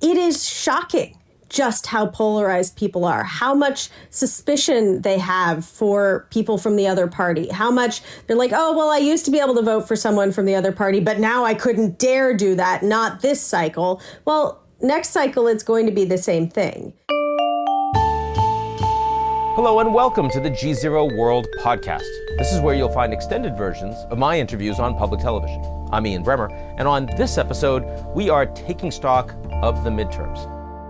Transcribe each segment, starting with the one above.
it is shocking just how polarized people are, how much suspicion they have for people from the other party, how much they're like, oh, well, I used to be able to vote for someone from the other party, but now I couldn't dare do that, not this cycle. Well, next cycle, it's going to be the same thing. Hello and welcome to the GZERO World podcast. This is where you'll find extended versions of my interviews on public television. I'm Ian Bremmer, and on this episode, we are taking stock of the midterms.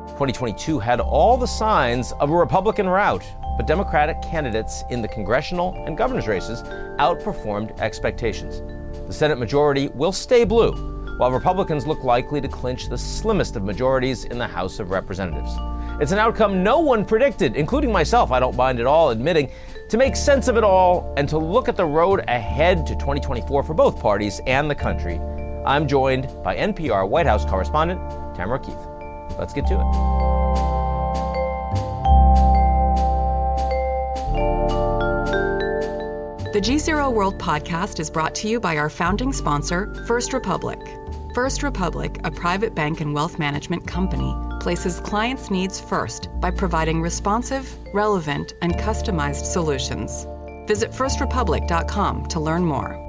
2022 had all the signs of a Republican rout, but Democratic candidates in the congressional and governor's races outperformed expectations. The Senate majority will stay blue, while Republicans look likely to clinch the slimmest of majorities in the House of Representatives. It's an outcome no one predicted, including myself, I don't mind at all admitting. To make sense of it all and to look at the road ahead to 2024 for both parties and the country, I'm joined by NPR White House correspondent Tamara Keith. Let's get to it. The GZERO World podcast is brought to you by our founding sponsor, First Republic. First Republic, a private bank and wealth management company, places clients' needs first by providing responsive, relevant, and customized solutions. Visit firstrepublic.com to learn more.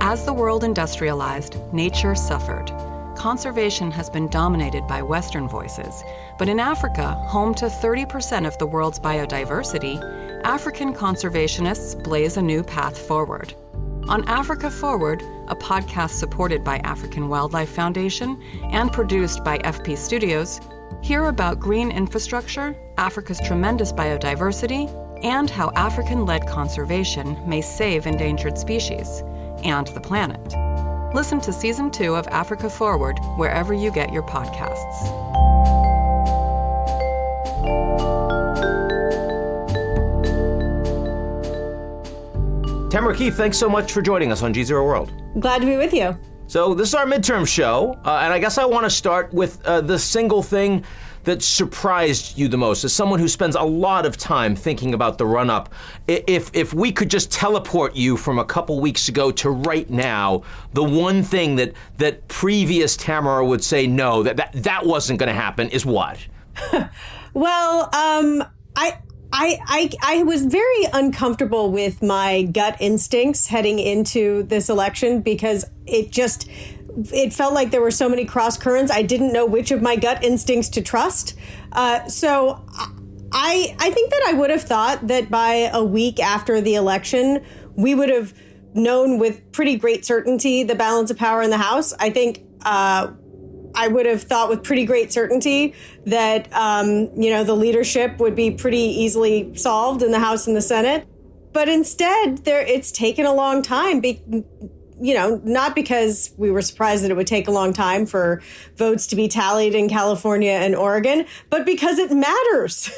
As the world industrialized, nature suffered. Conservation has been dominated by Western voices, but in Africa, home to 30% of the world's biodiversity, African conservationists blaze a new path forward. On Africa Forward, a podcast supported by African Wildlife Foundation and produced by FP Studios, hear about green infrastructure, Africa's tremendous biodiversity, and how African-led conservation may save endangered species and the planet. Listen to Season 2 of Africa Forward wherever you get your podcasts. Tamara Keith, thanks so much for joining us on GZERO World. Glad to be with you. So this is our midterm show, and I guess I want to start with the single thing that surprised you the most, as someone who spends a lot of time thinking about the run-up. If we could just teleport you from a couple weeks ago to right now, the one thing that previous Tamara would say no, that wasn't going to happen is what? Well, I was very uncomfortable with my gut instincts heading into this election because it felt like there were so many cross currents. I didn't know which of my gut instincts to trust. So I think that I would have thought that by a week after the election, we would have known with pretty great certainty the balance of power in the House. I think I would have thought with pretty great certainty that, the leadership would be pretty easily solved in the House and the Senate. But instead, it's taken a long time. Not because we were surprised that it would take a long time for votes to be tallied in California and Oregon, but because it matters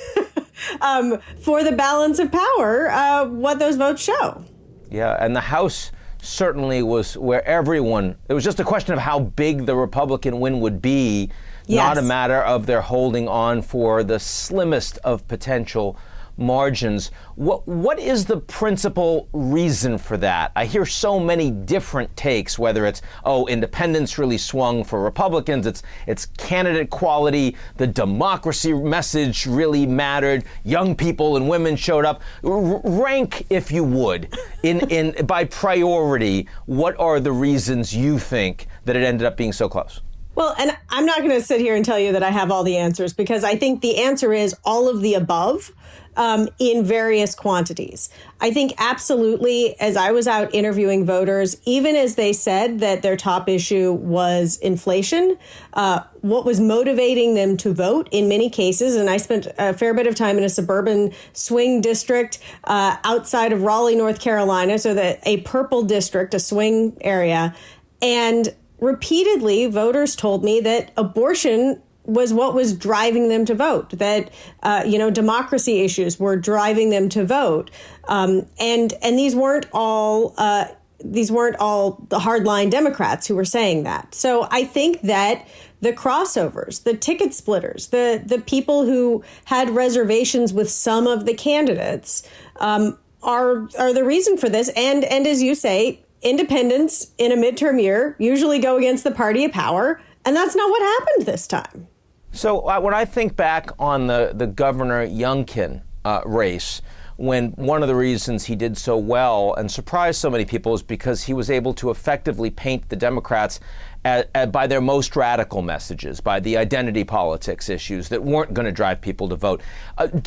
for the balance of power, what those votes show. Yeah, and the House certainly was where it was just a question of how big the Republican win would be, yes. Not a matter of their holding on for the slimmest of potential margins. What is the principal reason for that? I hear so many different takes, whether it's, independents really swung for Republicans, it's candidate quality, the democracy message really mattered, young people and women showed up. Rank, if you would, in by priority, what are the reasons you think that it ended up being so close? Well, and I'm not going to sit here and tell you that I have all the answers, because I think the answer is all of the above in various quantities. I think absolutely, as I was out interviewing voters, even as they said that their top issue was inflation, what was motivating them to vote in many cases, and I spent a fair bit of time in a suburban swing district outside of Raleigh, North Carolina, so that a purple district, a swing area, and repeatedly, voters told me that abortion was what was driving them to vote, that, democracy issues were driving them to vote. And these weren't all the hardline Democrats who were saying that. So I think that the crossovers, the ticket splitters, the people who had reservations with some of the candidates are the reason for this. And as you say, independents in a midterm year usually go against the party of power, and that's not what happened this time. So when I think back on the Governor Youngkin race, when one of the reasons he did so well and surprised so many people is because he was able to effectively paint the Democrats by their most radical messages, by the identity politics issues that weren't going to drive people to vote.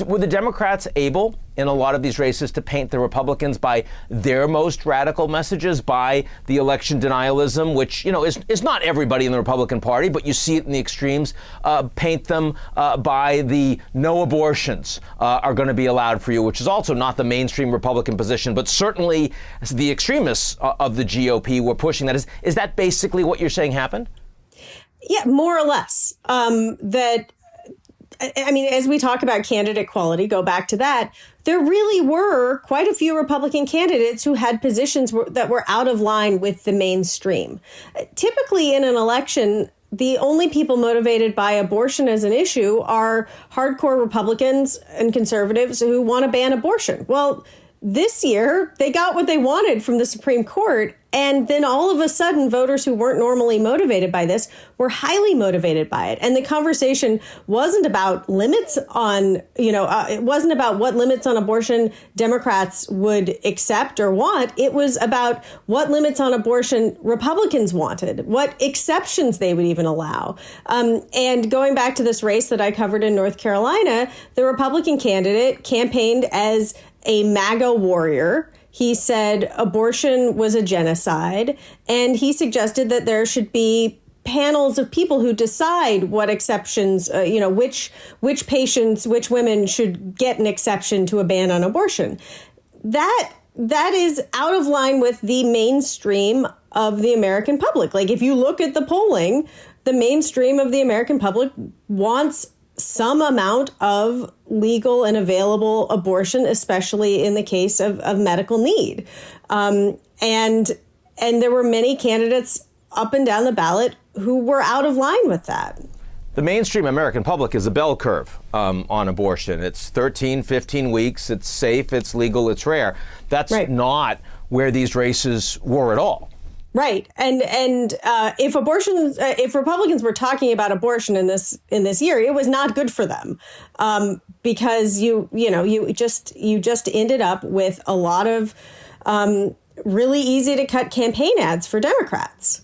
Were the Democrats able, in a lot of these races, to paint the Republicans by their most radical messages, by the election denialism, which, is not everybody in the Republican Party, but you see it in the extremes, paint them by the no abortions are going to be allowed for you, which is also not the mainstream Republican position, but certainly the extremists of the GOP were pushing that. Is that basically what you're saying happened? Yeah, more or less. As we talk about candidate quality, go back to that, there really were quite a few Republican candidates who had positions that were out of line with the mainstream. Typically in an election, the only people motivated by abortion as an issue are hardcore Republicans and conservatives who want to ban abortion. Well, this year, they got what they wanted from the Supreme Court. And then all of a sudden, voters who weren't normally motivated by this were highly motivated by it. And the conversation wasn't about limits on, it wasn't about what limits on abortion Democrats would accept or want. It was about what limits on abortion Republicans wanted, what exceptions they would even allow. And going back to this race that I covered in North Carolina, the Republican candidate campaigned as a MAGA warrior. He said abortion was a genocide, and he suggested that there should be panels of people who decide what exceptions, which patients, which women should get an exception to a ban on abortion. That is out of line with the mainstream of the American public. Like, if you look at the polling, the mainstream of the American public wants some amount of legal and available abortion, especially in the case of medical need. And there were many candidates up and down the ballot who were out of line with that. The mainstream American public is a bell curve on abortion. It's 13, 15 weeks. It's safe. It's legal. It's rare. That's right. Not where these races were at all. Right. And if Republicans were talking about abortion in this year, it was not good for them, because you just ended up with a lot of really easy to cut campaign ads for Democrats.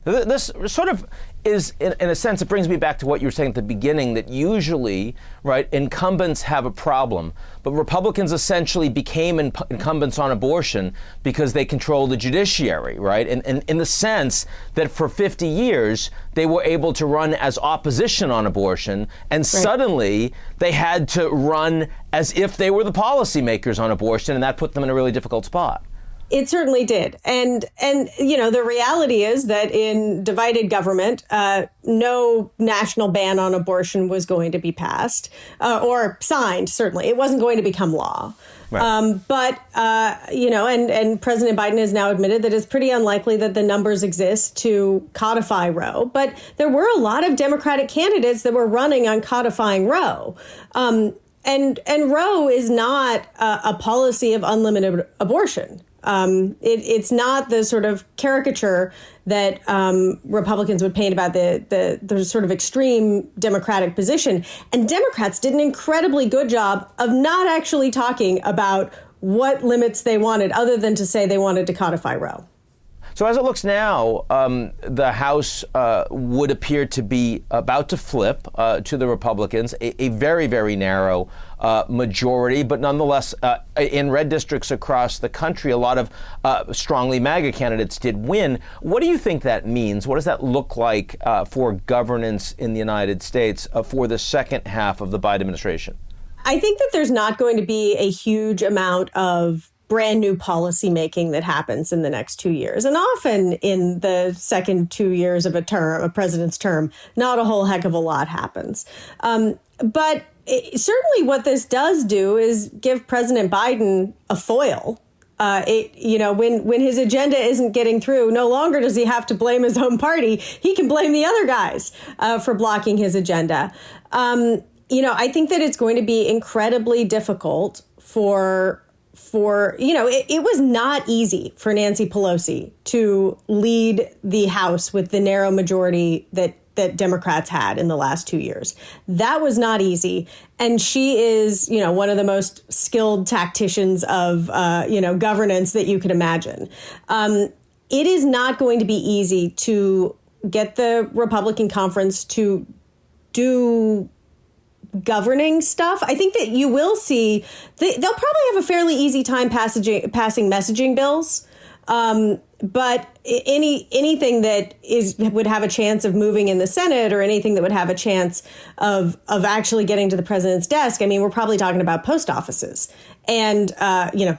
This sort of is, in a sense, it brings me back to what you were saying at the beginning, that usually, right, incumbents have a problem, but Republicans essentially became incumbents on abortion because they control the judiciary, right? And in the sense that for 50 years, they were able to run as opposition on abortion, and right. Suddenly they had to run as if they were the policymakers on abortion, and that put them in a really difficult spot. It certainly did. And the reality is that in divided government, no national ban on abortion was going to be passed or signed, certainly. It wasn't going to become law. Right. And President Biden has now admitted that it's pretty unlikely that the numbers exist to codify Roe. But there were a lot of Democratic candidates that were running on codifying Roe. And Roe is not a policy of unlimited abortion. It's not the sort of caricature that Republicans would paint about the sort of extreme Democratic position. And Democrats did an incredibly good job of not actually talking about what limits they wanted, other than to say they wanted to codify Roe. So as it looks now, the House would appear to be about to flip to the Republicans, a very, very narrow majority, but nonetheless, in red districts across the country, a lot of strongly MAGA candidates did win. What do you think that means? What does that look like for governance in the United States for the second half of the Biden administration? I think that there's not going to be a huge amount of brand new policy making that happens in the next 2 years. And often in the second 2 years of a president's term, not a whole heck of a lot happens. But certainly what this does do is give President Biden a foil. When his agenda isn't getting through, no longer does he have to blame his own party. He can blame the other guys for blocking his agenda. I think that it's going to be incredibly difficult it was not easy for Nancy Pelosi to lead the House with the narrow majority that that Democrats had in the last 2 years. That was not easy. And she is, one of the most skilled tacticians of, governance that you could imagine. It is not going to be easy to get the Republican conference to do governing stuff. I think that you will see they'll probably have a fairly easy time passing messaging bills. But anything that would have a chance of moving in the Senate, or anything that would have a chance of actually getting to the president's desk, I mean, we're probably talking about post offices and,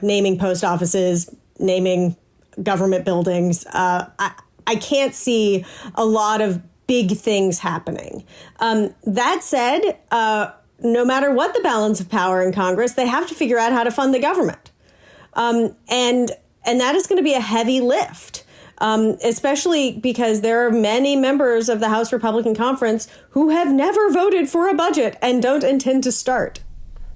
naming post offices, naming government buildings. I can't see a lot of big things happening. That said, no matter what the balance of power in Congress, they have to figure out how to fund the government. And that is going to be a heavy lift, especially because there are many members of the House Republican Conference who have never voted for a budget and don't intend to start.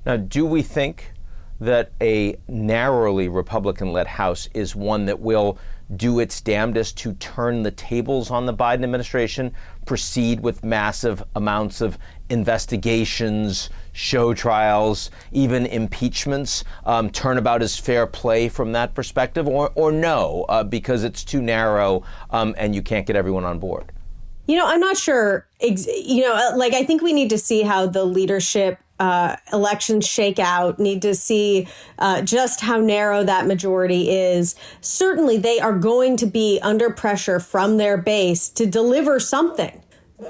Now, do we think that a narrowly Republican-led House is one that will do its damnedest to turn the tables on the Biden administration, proceed with massive amounts of investigations, show trials, even impeachments, turnabout is fair play from that perspective, or no, because it's too narrow and you can't get everyone on board? I'm not sure. I think we need to see how the leadership elections shake out, need to see just how narrow that majority is. Certainly, they are going to be under pressure from their base to deliver something.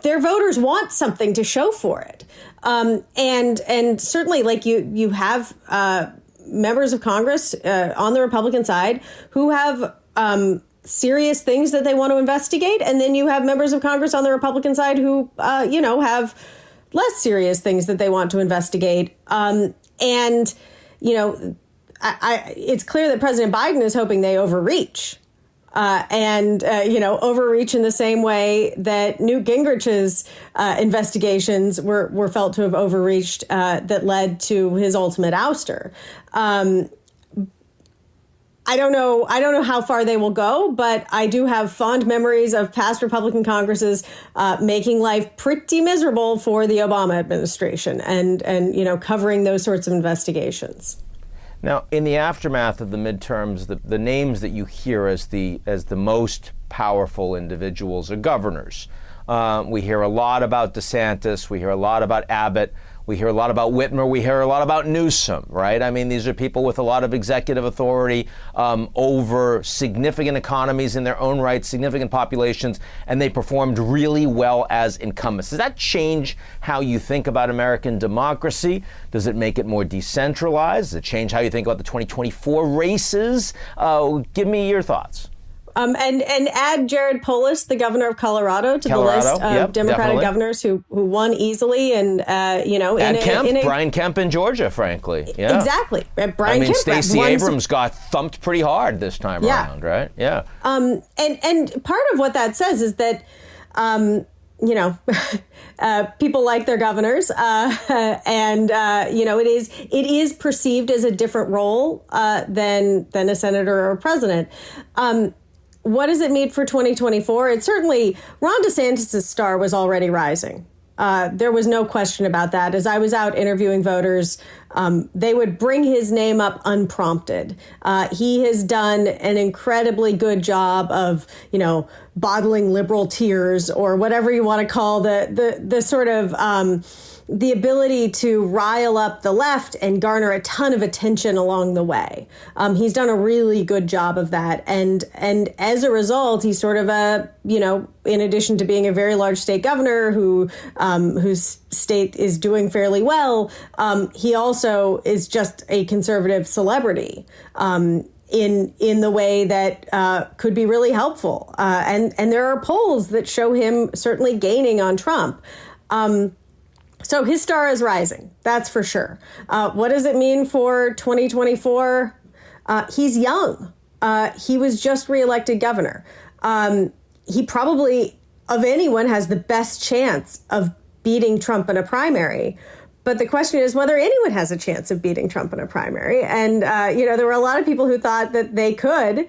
Their voters want something to show for it. And certainly, like you have members of Congress on the Republican side who have serious things that they want to investigate. And then you have members of Congress on the Republican side who, have less serious things that they want to investigate. It's clear that President Biden is hoping they overreach. Overreach in the same way that Newt Gingrich's investigations were felt to have overreached that led to his ultimate ouster. I don't know how far they will go, but I do have fond memories of past Republican Congresses making life pretty miserable for the Obama administration and covering those sorts of investigations. Now, in the aftermath of the midterms, the names that you hear as the most powerful individuals are governors. We hear a lot about DeSantis. We hear a lot about Abbott. We hear a lot about Whitmer. We hear a lot about Newsom, right? I mean, these are people with a lot of executive authority over significant economies in their own right, significant populations, and they performed really well as incumbents. Does that change how you think about American democracy? Does it make it more decentralized? Does it change how you think about the 2024 races? Give me your thoughts. And add Jared Polis, the governor of Colorado, to the list of Democratic definitely. Governors who won easily and Brian Kemp in Georgia, frankly. Yeah. Exactly. Brian Kemp. Stacey Abrams got thumped pretty hard this time around, right? Yeah. And part of what that says is that people like their governors, it is perceived as a different role than a senator or a president. What does it mean for 2024? It certainly, Ron DeSantis' star was already rising. There was no question about that. As I was out interviewing voters, they would bring his name up unprompted. He has done an incredibly good job of, bottling liberal tears, or whatever you want to call the sort of the ability to rile up the left and garner a ton of attention along the way. He's done a really good job of that. And as a result, he's sort of in addition to being a very large state governor whose state is doing fairly well, he also is just a conservative celebrity. In the way that could be really helpful. And there are polls that show him certainly gaining on Trump. So his star is rising, that's for sure. What does it mean for 2024? He's young. He was just reelected governor. He probably, of anyone, has the best chance of beating Trump in a primary. But the question is whether anyone has a chance of beating Trump in a primary. And, there were a lot of people who thought that they could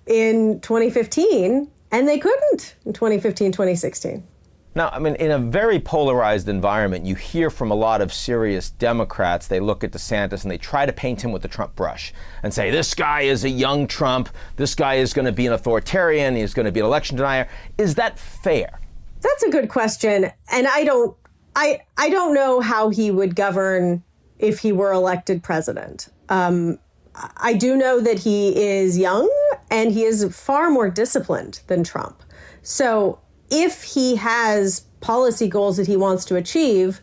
in 2015, and they couldn't in 2015, 2016. Now, I mean, in a very polarized environment, you hear from a lot of serious Democrats, they look at DeSantis and they try to paint him with the Trump brush and say, this guy is a young Trump, this guy is going to be an authoritarian, he's going to be an election denier. Is that fair? That's a good question. And I don't know how he would govern if he were elected president. I do know that he is young and he is far more disciplined than Trump. So if he has policy goals that he wants to achieve,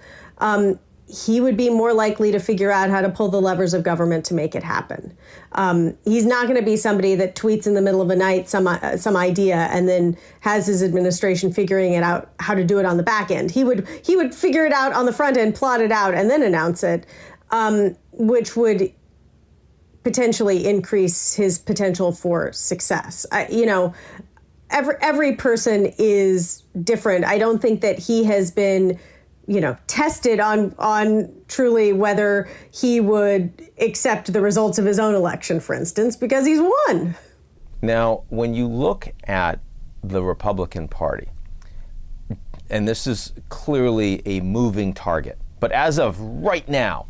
he would be more likely to figure out how to pull the levers of government to make it happen. He's not going to be somebody that tweets in the middle of the night some idea and then has his administration figuring it out how to do it on the back end. He would figure it out on the front end, plot it out, and then announce it, which would potentially increase his potential for success. Every person is different. I don't think that he has been, tested on truly whether he would accept the results of his own election, for instance, because he's won. Now, when you look at the Republican Party, and this is clearly a moving target, but as of right now,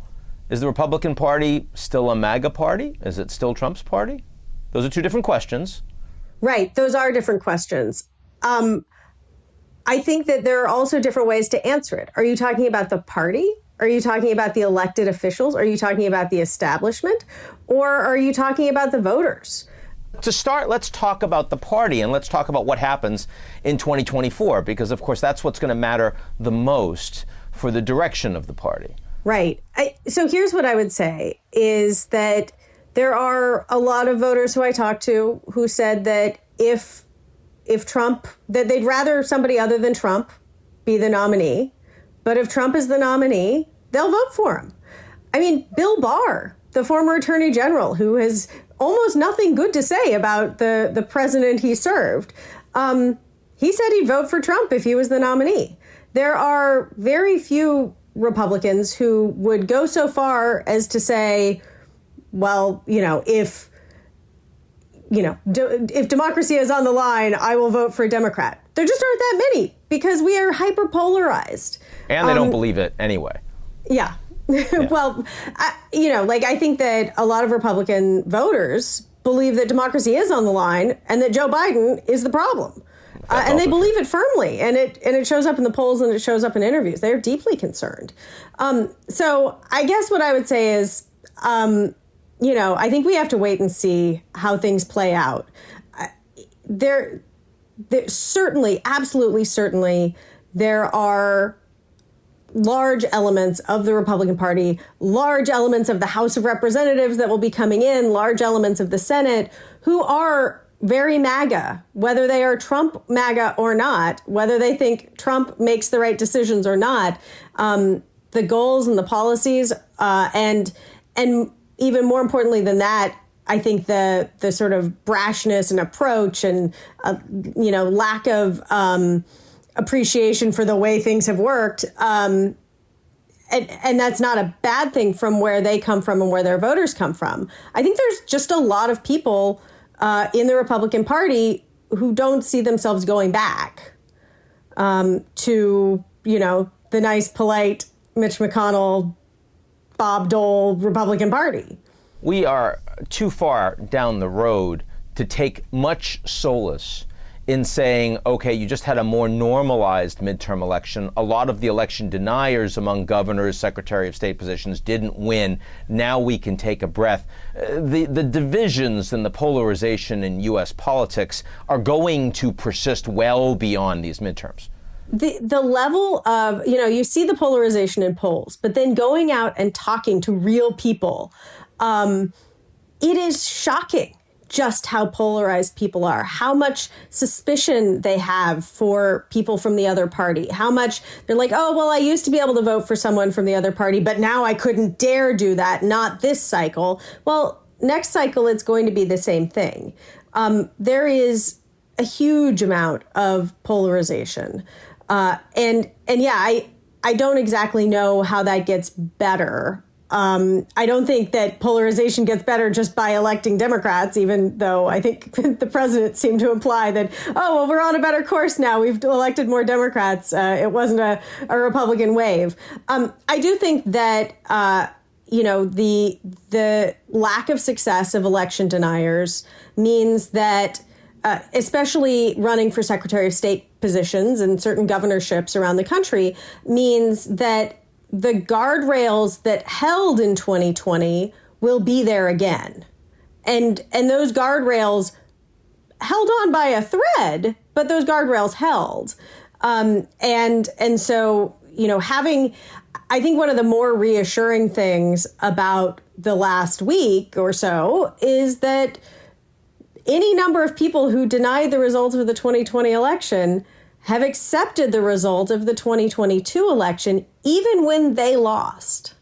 is the Republican Party still a MAGA party? Is it still Trump's party? Those are two different questions. Right. Those are different questions. I think that there are also different ways to answer it. Are you talking about the party? Are you talking about the elected officials? Are you talking about the establishment? Or are you talking about the voters? To start, let's talk about the party and let's talk about what happens in 2024, because, of course, that's what's going to matter the most for the direction of the party. Right. So here's what I would say is that there are a lot of voters who I talked to who said that if Trump, that they'd rather somebody other than Trump be the nominee, but if Trump is the nominee, they'll vote for him. I mean, Bill Barr, the former attorney general, who has almost nothing good to say about the president he served, he said he'd vote for Trump if he was the nominee. There are very few Republicans who would go so far as to say, well, if democracy is on the line, I will vote for a Democrat. There just aren't that many because we are hyper-polarized. And they don't believe it anyway. Yeah. Well, I think that a lot of Republican voters believe that democracy is on the line and that Joe Biden is the problem. And they believe it firmly. And it shows up in the polls and it shows up in interviews. They're deeply concerned. So I guess what I would say is, I think we have to wait and see how things play out. There certainly, absolutely certainly, there are large elements of the Republican Party, large elements of the House of Representatives that will be coming in, large elements of the Senate who are very MAGA, whether they are Trump MAGA or not, whether they think Trump makes the right decisions or not. The goals and the policies and even more importantly than that, I think the sort of brashness and approach and, lack of appreciation for the way things have worked. And that's not a bad thing from where they come from and where their voters come from. I think there's just a lot of people in the Republican Party who don't see themselves going back to, the nice, polite Mitch McConnell, Bob Dole Republican Party. We are too far down the road to take much solace in saying, okay, you just had a more normalized midterm election. A lot of the election deniers among governors, Secretary of State positions didn't win. Now we can take a breath. The divisions and the polarization in U.S. politics are going to persist well beyond these midterms. The level of, you see the polarization in polls, but then going out and talking to real people, it is shocking just how polarized people are, how much suspicion they have for people from the other party, how much they're like, oh, well, I used to be able to vote for someone from the other party, but now I couldn't dare do that, not this cycle. Well, next cycle, it's going to be the same thing. There is a huge amount of polarization. I don't exactly know how that gets better I don't think that polarization gets better just by electing Democrats, even though I think the president seemed to imply that, oh, well, we're on a better course now. We've elected more Democrats. It wasn't a Republican wave. I do think that, the lack of success of election deniers means that, especially running for Secretary of State positions and certain governorships around the country, means that the guardrails that held in 2020 will be there again. And those guardrails held on by a thread, but those guardrails held. And so, I think one of the more reassuring things about the last week or so is that any number of people who denied the results of the 2020 election have accepted the result of the 2022 election, even when they lost.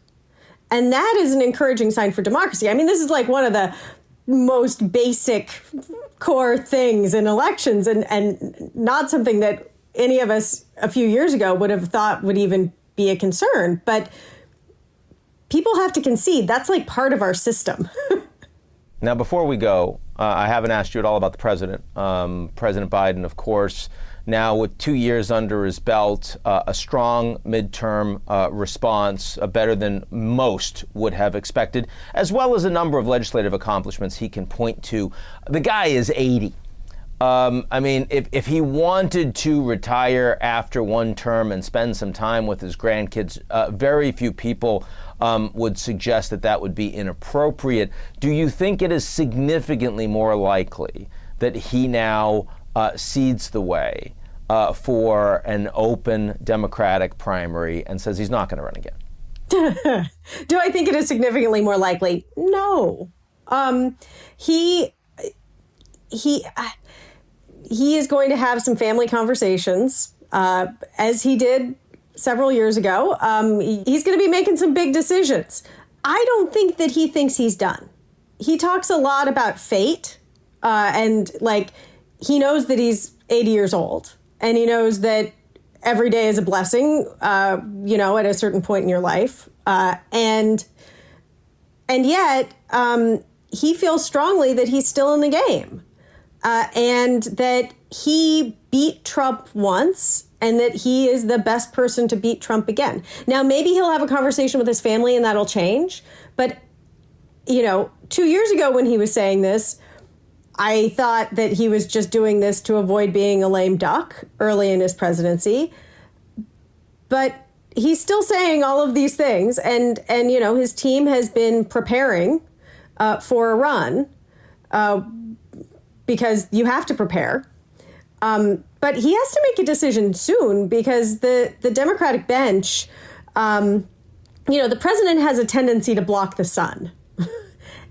And that is an encouraging sign for democracy. I mean, this is like one of the most basic core things in elections and not something that any of us a few years ago would have thought would even be a concern. But people have to concede. That's like part of our system. Now, before we go, I haven't asked you at all about the president. President Biden, of course, now with 2 years under his belt, a strong midterm response, better than most would have expected, as well as a number of legislative accomplishments he can point to. The guy is 80. I mean, if he wanted to retire after one term and spend some time with his grandkids, very few people would suggest that that would be inappropriate. Do you think it is significantly more likely that he now cedes the way for an open Democratic primary and says he's not going to run again? Do I think it is significantly more likely? No. He is going to have some family conversations, as he did several years ago. He's going to be making some big decisions. I don't think that he thinks he's done. He talks a lot about fate, and he knows that he's 80 years old, and he knows that every day is a blessing, at a certain point in your life. And yet, he feels strongly that he's still in the game. And that he beat Trump once and that he is the best person to beat Trump again. Now, maybe he'll have a conversation with his family and that'll change. But, 2 years ago when he was saying this, I thought that he was just doing this to avoid being a lame duck early in his presidency. But he's still saying all of these things. And his team has been preparing for a run. Because you have to prepare. But he has to make a decision soon because the Democratic bench, the president has a tendency to block the sun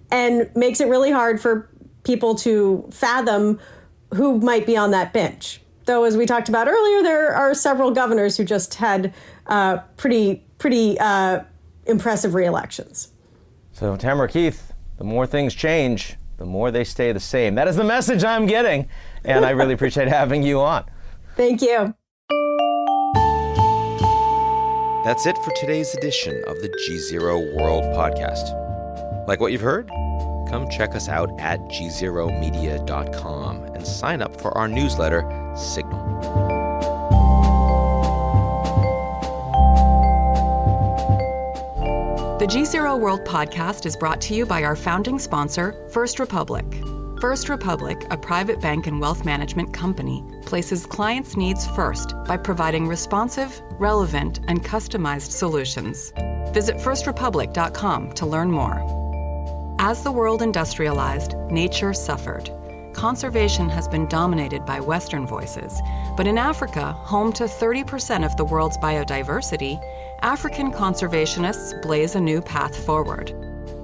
and makes it really hard for people to fathom who might be on that bench. Though, as we talked about earlier, there are several governors who just had pretty impressive re-elections. So, Tamara Keith, the more things change, the more they stay the same. That is the message I'm getting, and I really appreciate having you on. Thank you. That's it for today's edition of the GZERO World podcast. Like what you've heard? Come check us out at gzeromedia.com and sign up for our newsletter, Signal. The GZERO World podcast is brought to you by our founding sponsor, First Republic. First Republic, a private bank and wealth management company, places clients' needs first by providing responsive, relevant, and customized solutions. Visit firstrepublic.com to learn more. As the world industrialized, nature suffered. Conservation has been dominated by Western voices, but in Africa, home to 30% of the world's biodiversity, African conservationists blaze a new path forward.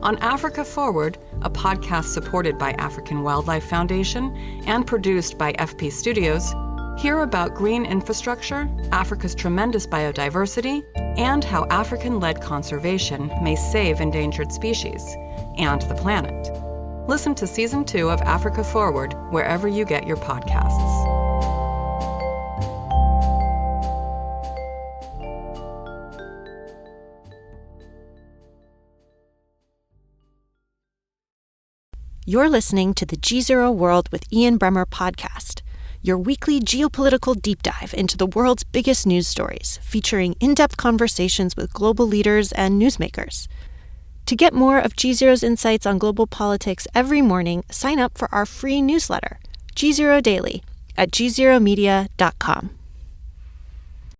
On Africa Forward, a podcast supported by African Wildlife Foundation and produced by FP Studios, hear about green infrastructure, Africa's tremendous biodiversity, and how African-led conservation may save endangered species and the planet. Listen to Season 2 of Africa Forward wherever you get your podcasts. You're listening to the GZERO World with Ian Bremmer podcast, your weekly geopolitical deep dive into the world's biggest news stories, featuring in-depth conversations with global leaders and newsmakers. To get more of GZERO's insights on global politics every morning, sign up for our free newsletter, GZERO Daily, at gzeromedia.com.